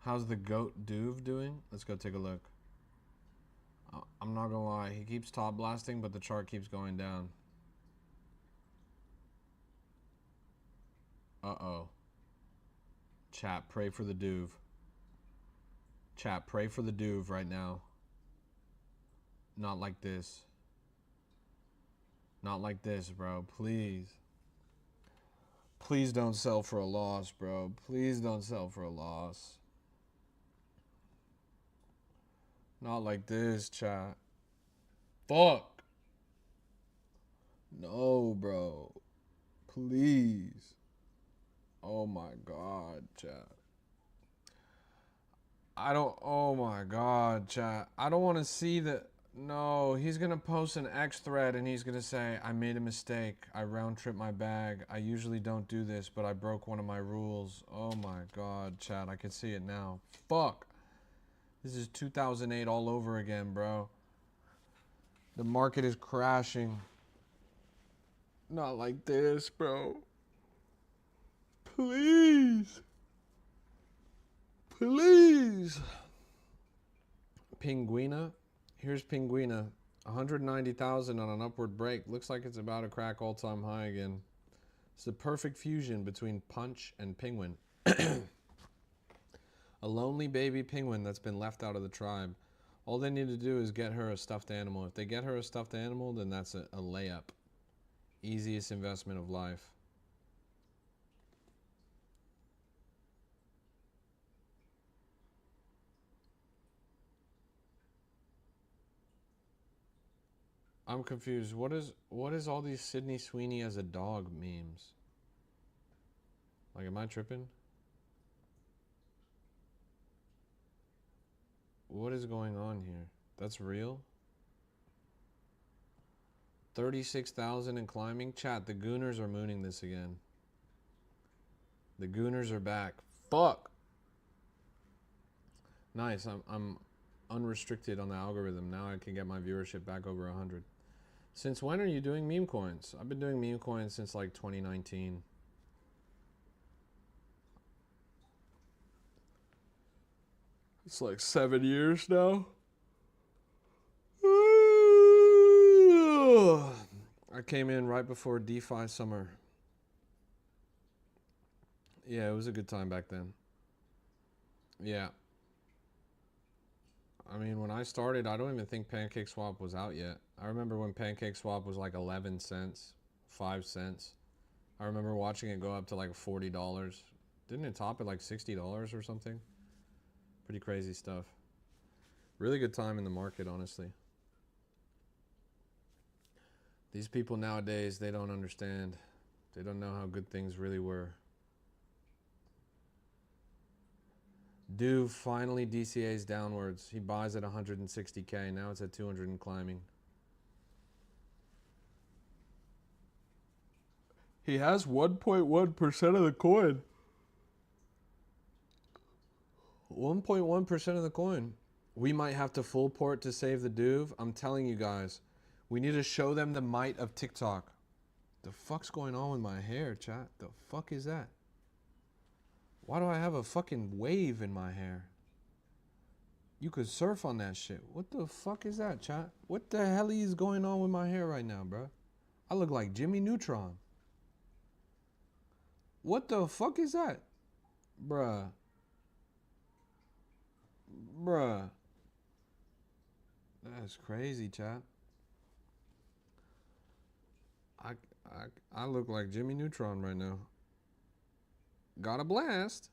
How's the goat Duve doing? Let's go take a look. I'm not gonna lie, he keeps top blasting, but the chart keeps going down. Uh-oh. Chat, pray for the Duve. Chat, pray for the Duve right now. Not like this. Not like this, bro. Please. Please don't sell for a loss, bro. Please don't sell for a loss. Not like this, chat. Fuck. No, bro. Please. Oh my God, chat. Oh my God, chat. I don't want to see that. No, he's going to post an X thread and he's going to say, I made a mistake. I round tripped my bag. I usually don't do this, but I broke one of my rules. Oh my God, chat. I can see it now. Fuck. This is 2008 all over again, bro. The market is crashing. Not like this, bro. Please. Please. Pinguina. Here's Pinguina. 190,000 on an upward break. Looks like it's about to crack all-time high again. It's the perfect fusion between Punch and Penguin. A lonely baby penguin that's been left out of the tribe. All they need to do is get her a stuffed animal. If they get her a stuffed animal, then that's a layup. Easiest investment of life. I'm confused. What is all these Sydney Sweeney as a dog memes? Like, am I tripping? What is going on here? That's real? 36,000 and climbing. Chat, the Gooners are mooning this again. The Gooners are back. Fuck. Nice. I'm unrestricted on the algorithm. Now I can get my viewership back over 100. Since when are you doing meme coins? I've been doing meme coins since like 2019. It's like 7 years now. I came in right before DeFi summer. Yeah, it was a good time back then. Yeah. I mean, when I started, I don't even think PancakeSwap was out yet. I remember when PancakeSwap was like 11 cents, 5 cents. I remember watching it go up to like $40. Didn't it top at like $60 or something? Pretty crazy stuff. Really good time in the market, honestly. These people nowadays, they don't understand. They don't know how good things really were. Duve finally DCA's downwards. He buys at 160K. Now it's at 200 and climbing. He has 1.1% of the coin. 1.1% of the coin. We might have to full port to save the Duve. I'm telling you guys, we need to show them the might of TikTok. The fuck's going on with my hair, chat? The fuck is that? Why do I have a fucking wave in my hair? You could surf on that shit. What the fuck is that, chat? What the hell is going on with my hair right now, bro? I look like Jimmy Neutron. What the fuck is that? Bruh. Bruh. That's crazy, chat. I look like Jimmy Neutron right now. Got a blast.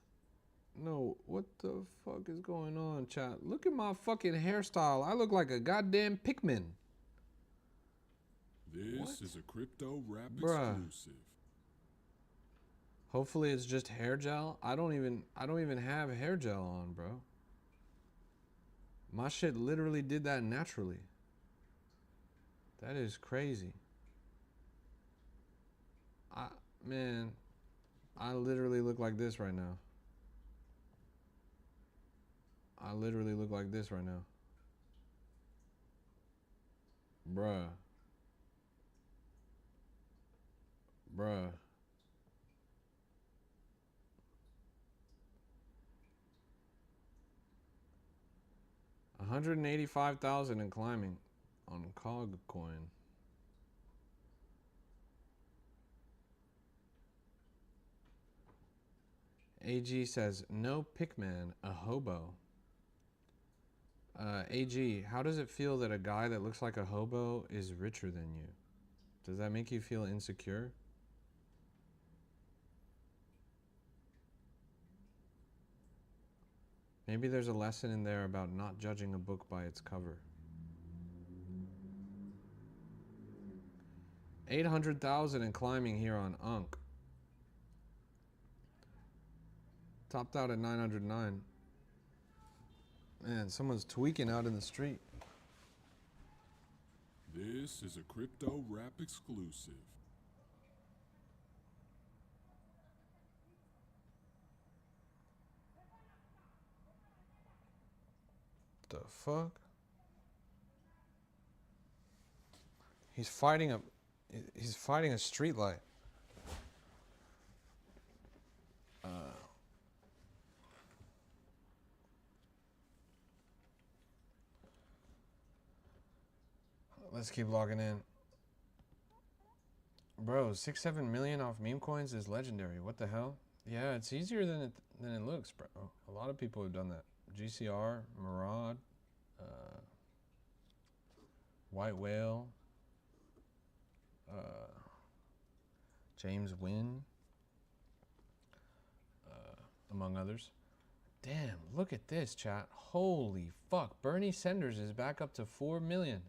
No, what the fuck is going on, chat? Look at my fucking hairstyle. I look like a goddamn Pikmin. This is a crypto rap Bruh. exclusive. Hopefully it's just hair gel. I don't even have hair gel on, bro. My shit literally did that naturally. That is crazy. Man, I literally look like this right now. I literally look like this right now. Bruh. Bruh. $185,000 and climbing on Cog coin. AG says, no Pikman, a hobo. AG, how does it feel that a guy that looks like a hobo is richer than you? Does that make you feel insecure? Maybe there's a lesson in there about not judging a book by its cover. 800,000 and climbing here on Unk. Topped out at 909. Man, someone's tweaking out in the street. This is a crypto rap exclusive. The fuck? He's fighting a street light. Let's keep logging in. Bro, 6-7 million off meme coins is legendary. What the hell? Yeah, it's easier than it looks, bro. A lot of people have done that. GCR, Murad, White Whale, James Wynn, among others. Damn, look at this, chat. Holy fuck. Bernie Sanders is back up to 4 million.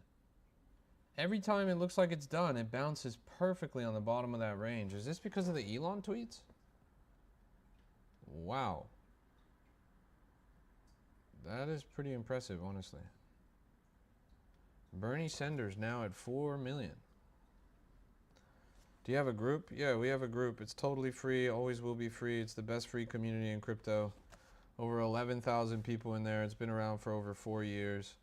Every time it looks like it's done, it bounces perfectly on the bottom of that range. Is this because of the Elon tweets? Wow. That is pretty impressive, honestly. Bernie Sanders now at 4 million. Do you have a group? Yeah, we have a group. It's totally free, always will be free. It's the best free community in crypto. Over 11,000 people in there. It's been around for over 4 years.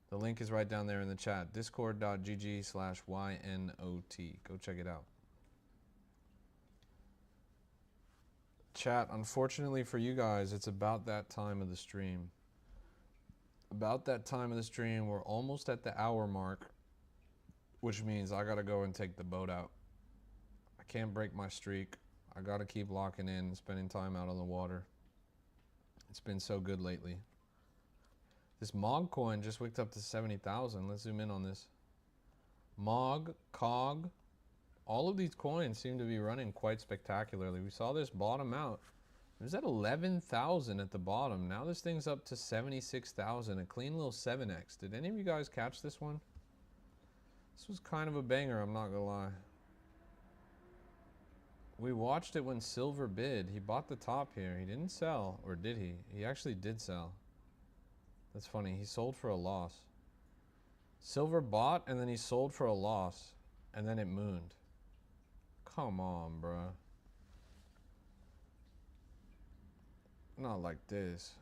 The link is right down there in the chat. Discord.gg/YNOT. Go check it out. Chat, unfortunately for you guys, it's about that time of the stream. About that time of the stream, we're almost at the hour mark, which means I gotta go and take the boat out. I can't break my streak. I gotta keep locking in and spending time out on the water. It's been so good lately. This MOG coin just wicked up to 70,000. Let's zoom in on this. MOG, COG, all of these coins seem to be running quite spectacularly. We saw this bottom out. It was at 11,000 at the bottom. Now this thing's up to 76,000, a clean little 7x. Did any of you guys catch this one? This was kind of a banger, I'm not gonna lie. We watched it when Silver bid. He bought the top here. He didn't sell, or did he? He actually did sell. That's funny. He sold for a loss. Silver bought, and then he sold for a loss, and then it mooned. Come on, bruh. Not like this.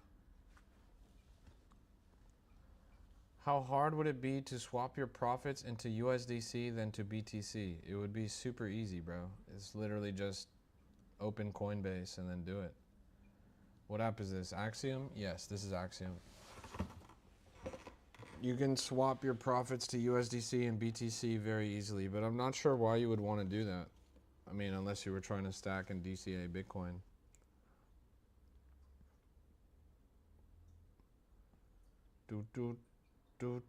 How hard would it be to swap your profits into USDC than to BTC? It would be super easy, bro. It's literally just open Coinbase and then do it. What app is this? Axiom? Yes, this is Axiom. You can swap your profits to USDC and BTC very easily, but I'm not sure why you would want to do that. I mean, unless you were trying to stack and DCA Bitcoin. Do do do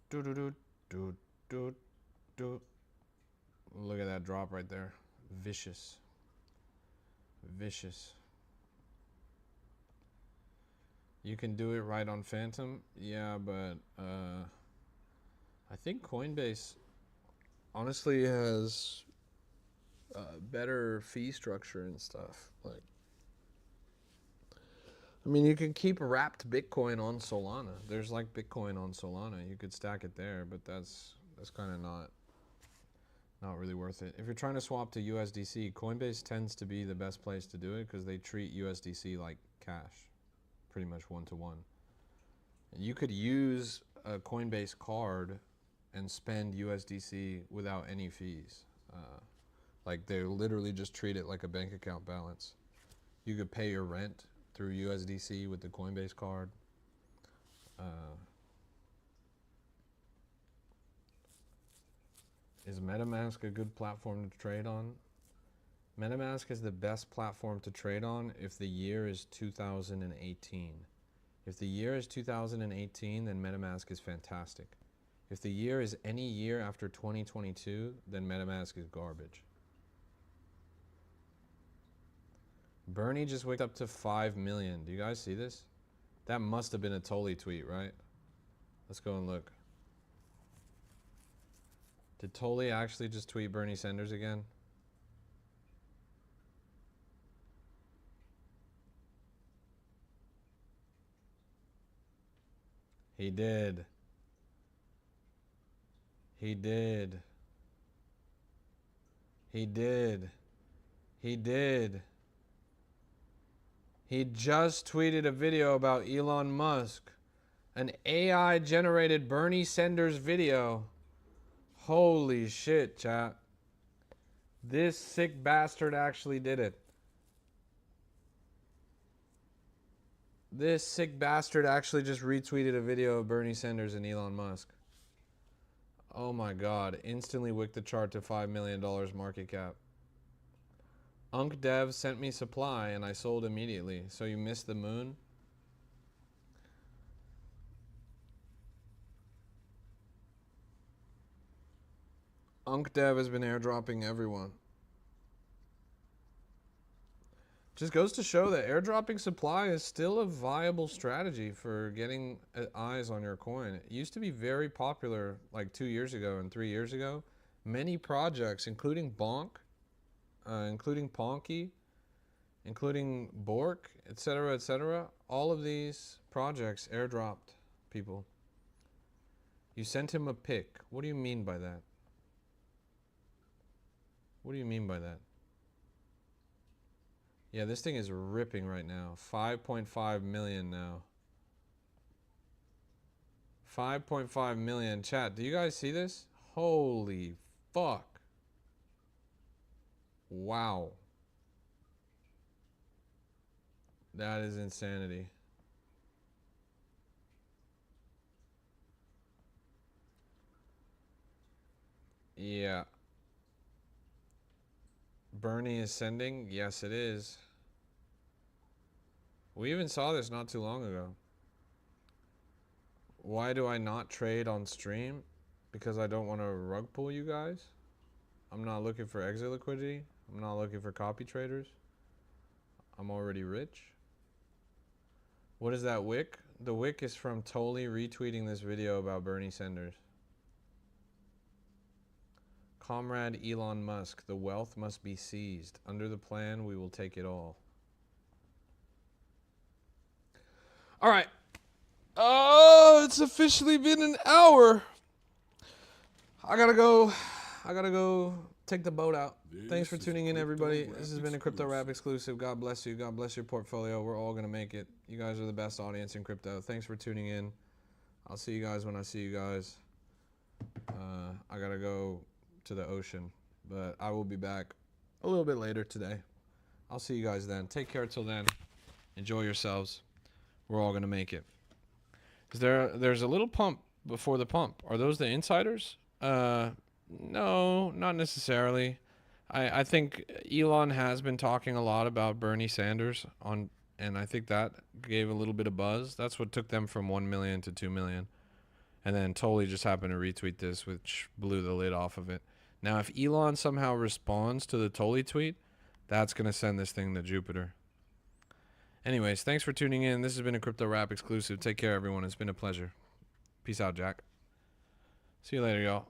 do do do do do do. Look at that drop right there. Vicious. Vicious. You can do it right on Phantom. Yeah, but I think Coinbase honestly has better fee structure and stuff. Like, I mean, you can keep wrapped Bitcoin on Solana. There's like Bitcoin on Solana. You could stack it there, but that's kind of not really worth it. If you're trying to swap to USDC, Coinbase tends to be the best place to do it because they treat USDC like cash, pretty much one-to-one. You could use a Coinbase card and spend USDC without any fees. Like they literally just treat it like a bank account balance. You could pay your rent through USDC with the Coinbase card. Is MetaMask a good platform to trade on? MetaMask is the best platform to trade on if the year is 2018. If the year is 2018, then MetaMask is fantastic. If the year is any year after 2022, then MetaMask is garbage. Bernie just waked up to 5 million. Do you guys see this? That must have been a Tolly tweet, right? Let's go and look. Did Tolly actually just tweet Bernie Sanders again? He did. He did. He did. He did. He just tweeted a video about Elon Musk. An AI generated Bernie Sanders video. Holy shit, chat. This sick bastard actually did it. This sick bastard actually just retweeted a video of Bernie Sanders and Elon Musk. Oh my god. Instantly wicked the chart to $5 million market cap. Unk Dev sent me supply and I sold immediately. So you missed the moon? Unk Dev has been airdropping everyone. Just goes to show that airdropping supply is still a viable strategy for getting eyes on your coin. It used to be very popular like 2 years ago and 3 years ago. Many projects, including Bonk, including Ponky, including Bork, etc., all of these projects airdropped people. You sent him a pic. What do you mean by that? What do you mean by that? Yeah, this thing is ripping right now. 5.5 million now. 5.5 million. Chat, do you guys see this? Holy fuck. Wow. That is insanity. Yeah. Bernie is sending? Yes, it is. We even saw this not too long ago. Why do I not trade on stream? Because I don't want to rug pull you guys. I'm not looking for exit liquidity. I'm not looking for copy traders. I'm already rich. What is that wick? The wick is from Tolly retweeting this video about Bernie Sanders. Comrade Elon Musk, the wealth must be seized. Under the plan, we will take it all. All right. Oh, it's officially been an hour. I gotta go take the boat out. Thanks for tuning in, everybody. This has been a Crypto Rap exclusive. God bless you. God bless your portfolio. We're all gonna make it. You guys are the best audience in crypto. Thanks for tuning in. I'll see you guys when I see you guys. I gotta go to the ocean, but I will be back a little bit later today. I'll see you guys then. Take care till then. Enjoy yourselves. We're all gonna make it. There's a little pump before the pump. Are those the insiders? No, not necessarily. I think Elon has been talking a lot about Bernie Sanders and I think that gave a little bit of buzz. That's what took them from 1 million to 2 million. And then Tolly just happened to retweet this, which blew the lid off of it. Now, if Elon somehow responds to the Tolly tweet, that's going to send this thing to Jupiter. Anyways, thanks for tuning in. This has been a Crypto Rap exclusive. Take care, everyone. It's been a pleasure. Peace out, Jack. See you later, y'all.